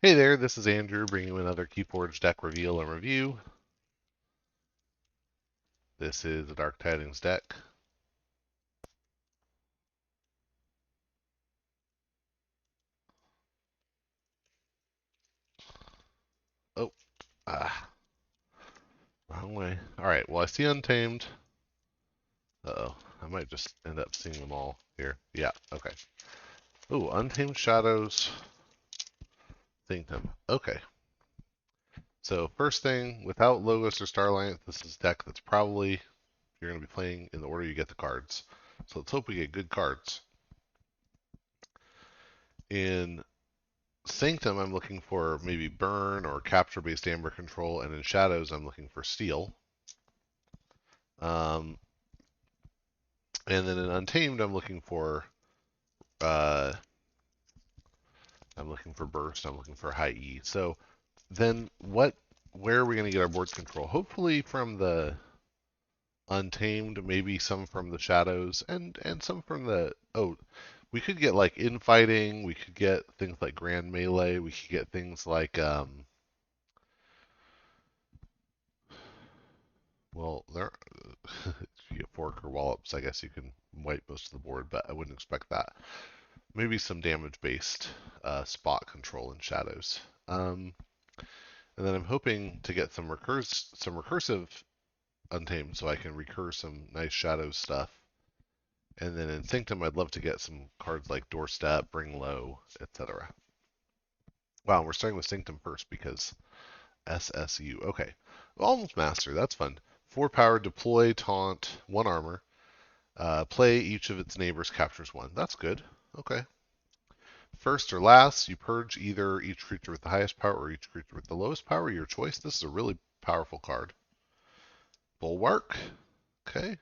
Hey there, this is Andrew bringing you another Keyforge deck reveal and review. This is a Dark Tidings deck. Oh, wrong way. Alright, well I see Untamed. Uh-oh, I might just end up seeing them all here. Yeah, okay. Ooh, Untamed Shadows, Sanctum. Okay. So first thing, without Logos or Starlight, this is a deck that's probably, you're going to be playing in the order you get the cards. So let's hope we get good cards. In Sanctum, I'm looking for maybe Burn or Capture-based Amber Control, and in Shadows, I'm looking for Steel. Um, and then in Untamed, uh, I'm looking for Burst. I'm looking for High E. So then, where are we going to get our board's control? Hopefully from the Untamed, maybe some from the Shadows, and some from the we could get like infighting. We could get things like Grand Melee. We could get things like well, there if you get Fork or Wallops, I guess you can wipe most of the board, but I wouldn't expect that. Maybe some damage-based spot control and shadows. And then I'm hoping to get some recursive Untamed, so I can recur some nice shadow stuff. And then in Sanctum, I'd love to get some cards like Doorstep, Bring Low, etc. Wow, we're starting with Sanctum first because SSU. Okay, Almost Master. That's fun. 4 power, deploy, taunt, 1 armor. Play each of its neighbors captures 1. That's good. Okay. First or last, you purge either each creature with the highest power or each creature with the lowest power, your choice. This is a really powerful card. Bulwark. Okay.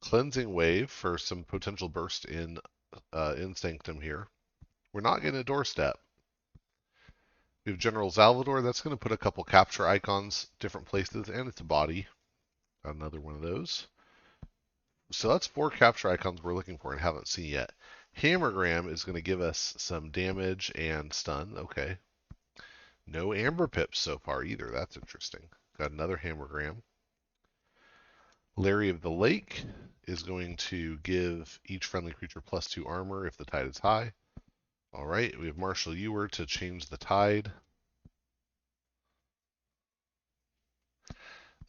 Cleansing Wave for some potential burst in Sanctum here. We're not getting a Doorstep. We have General Salvador. That's going to put a couple capture icons different places, and it's a body. Another one of those. So that's 4 capture icons we're looking for and haven't seen yet. Hammergram is going to give us some damage and stun. Okay. No Amber Pips so far either. That's interesting. Got another Hammergram. Larry of the Lake is going to give each friendly creature +2 armor if the tide is high. All right, we have Marshall Ewer to change the tide.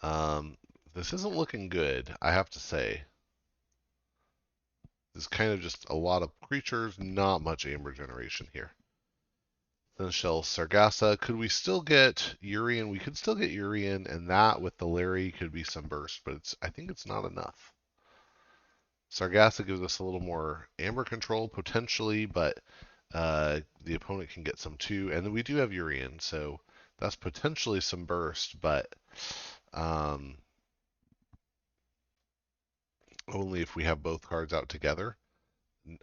Um, this isn't looking good, I have to say. This is kind of just a lot of creatures, not much amber generation here. Then Shell Sargassa. Could we still get Urian? We could still get Urian, and that with the Larry could be some burst, but I think it's not enough. Sargassa gives us a little more amber control potentially, but the opponent can get some too. And then we do have Urian, so that's potentially some burst, but um, only if we have both cards out together.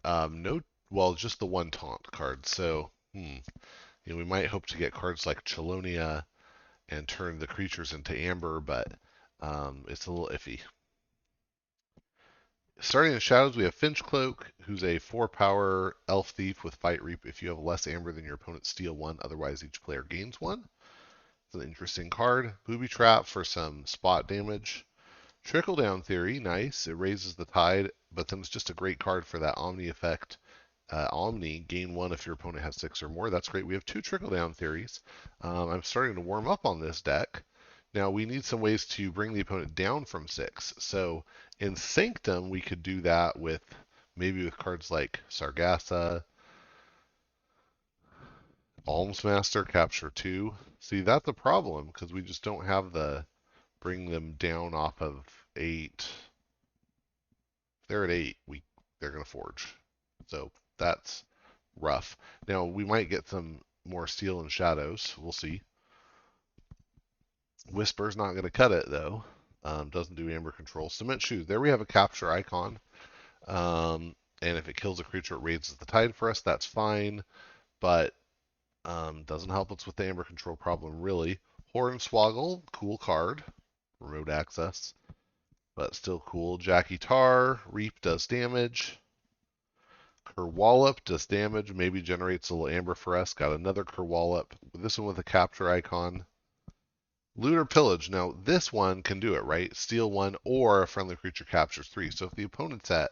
No, well, just the one taunt card. So, we might hope to get cards like Chelonia and turn the creatures into amber, but it's a little iffy. Starting in Shadows, we have Finchcloak, who's a 4 power elf thief with Fight Reap. If you have less amber than your opponent, steal 1. Otherwise, each player gains 1. It's an interesting card. Booby Trap for some spot damage. Trickle Down Theory, nice. It raises the tide, but then it's just a great card for that Omni effect. Omni, gain 1 if your opponent has 6 or more. That's great. We have 2 Trickle Down Theories. I'm starting to warm up on this deck. Now we need some ways to bring the opponent down from 6. So in Sanctum, we could do that with maybe with cards like Sargassa, Almsmaster, Capture 2. See, that's a problem because we just don't have the bring them down off of 8. If they're at 8, they're going to forge. So that's rough. Now we might get some more Steel and Shadows. We'll see. Whisper's not going to cut it though. Doesn't do Amber Control. Cement Shoes. There we have a capture icon. And if it kills a creature, it raises the tide for us. That's fine, but doesn't help us with the Amber Control problem really. Hornswoggle, cool card, remote access, but still cool. Jackie Tar, Reap does damage. Kerwallop does damage, maybe generates a little amber for us. Got another Kerwallop. This one with a capture icon. Loot or pillage. Now, this one can do it, right? Steal one, or a friendly creature captures three. So if the opponent's at,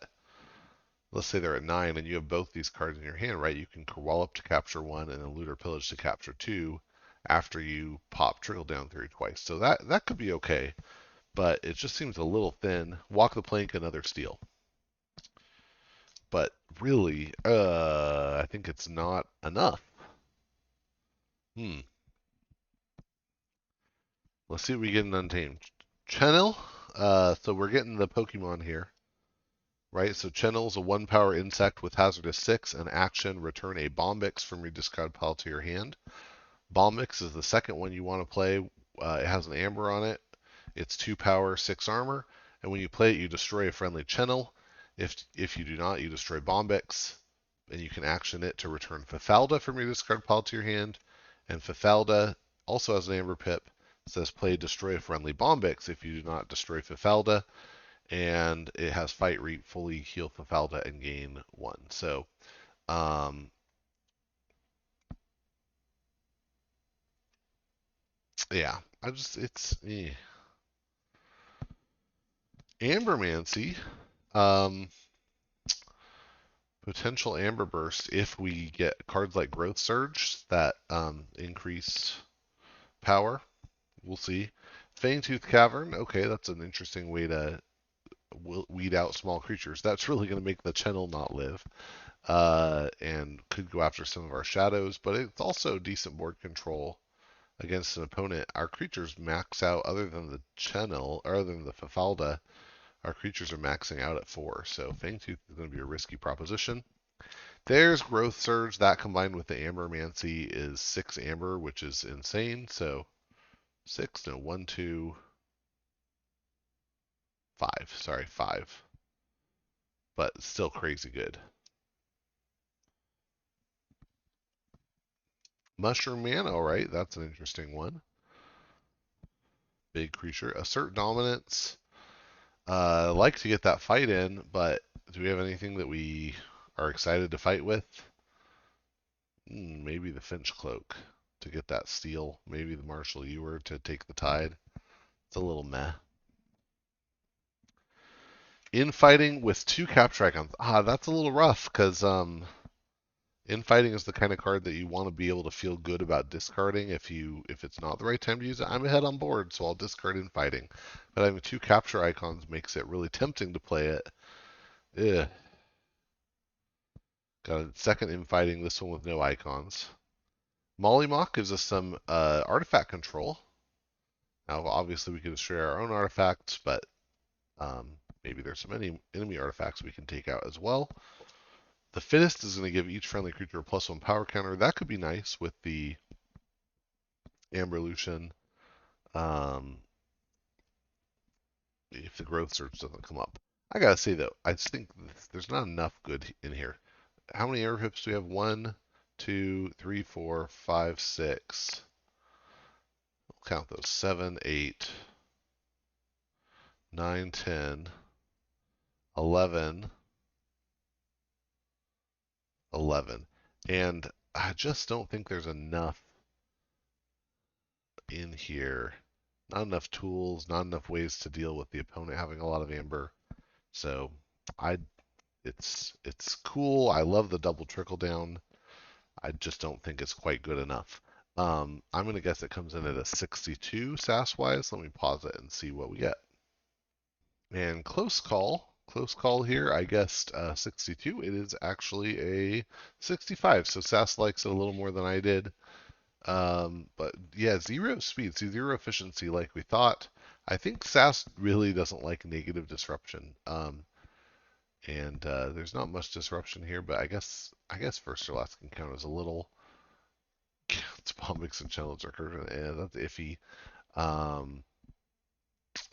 let's say they're at 9, and you have both these cards in your hand, right? You can Kerwallop to capture one, and then loot or pillage to capture two after you pop Trickle Down Theory twice. So that could be okay, but it just seems a little thin. Walk the plank, another steal. But really, I think it's not enough. Hmm. Let's see what we get in Untamed. Channel. So we're getting the Pokemon here, right? So Channel's a 1-power insect with hazardous 6 and action. Return a Bombix from your discard pile to your hand. Bombix is the second one you want to play. It has an amber on it. It's 2-power, 6 armor, and when you play it, you destroy a friendly Channel. If you do not, you destroy Bombix, and you can action it to return Fafalda from your discard pile to your hand. And Fafalda also has an amber pip. It says play destroy a friendly Bombix if you do not destroy Fafalda, and it has Fight Reap, fully heal Fafalda and gain 1. So, yeah, it's Ambermancy. Um, Potential Amber Burst if we get cards like Growth Surge that increase power. We'll see. Fangtooth Cavern. Okay, that's an interesting way to weed out small creatures. That's really going to make the Channel not live, and could go after some of our shadows. But it's also decent board control against an opponent. Our creatures max out, other than the Channel, or other than the Fafalda. Our creatures are maxing out at 4, so Fangtooth is going to be a risky proposition. There's Growth Surge. That combined with the Ambermancy is 6 Amber, which is insane. So 6, no, 1, 2, 5. Sorry, 5. But still crazy good. Mushroom Man, alright, that's an interesting one. Big creature. Assert Dominance. Like to get that fight in, but do we have anything that we are excited to fight with? Maybe the Finch Cloak to get that steal. Maybe the Marshall Ewer to take the tide. It's a little meh. Infighting with 2 capture icons. That's a little rough because infighting is the kind of card that you want to be able to feel good about discarding if it's not the right time to use it. I'm ahead on board, so I'll discard infighting. But having 2 capture icons makes it really tempting to play it. Ugh. Got a second infighting, this one with no icons. Mollymawk gives us some artifact control. Now, obviously, we can destroy our own artifacts, but maybe there's some enemy artifacts we can take out as well. The Fittest is going to give each friendly creature a +1 power counter. That could be nice with the Amberlution, if the Growth Surge doesn't come up. I gotta say though, I just think there's not enough good in here. How many Amber Pips do we have? 1, 2, 3, 4, 5, 6. We'll count those. 7, 8, 9, 10, 11, 11. And I just don't think there's enough in here. Not enough tools, not enough ways to deal with the opponent having a lot of amber. So I it's cool. I love the double trickle down. I just don't think it's quite good enough. I'm gonna guess it comes in at a 62 SAS wise. Let me pause it and see what we get. And close call here. I guessed 62. It is actually a 65. So SAS likes it a little more than I did. But yeah, 0 speed, 0 efficiency like we thought. I think SAS really doesn't like negative disruption. And there's not much disruption here, but I guess first or last can count as a little. It's Bombix and Challenge Recursion, and that's iffy. Um,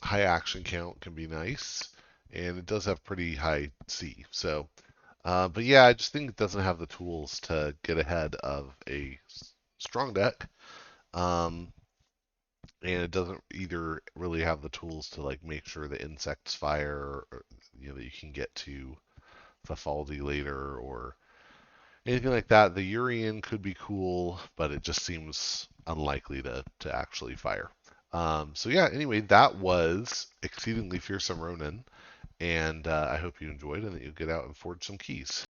High action count can be nice, and it does have pretty high C. So, but yeah, I just think it doesn't have the tools to get ahead of a strong deck. Um, and it doesn't either really have the tools to like make sure the insects fire, or, that you can get to Fafaldi later or anything like that. The Urian could be cool, but it just seems unlikely to actually fire. So yeah, anyway, that was Exceedingly Fearsome Ronin, and I hope you enjoyed and that you'll get out and forge some keys.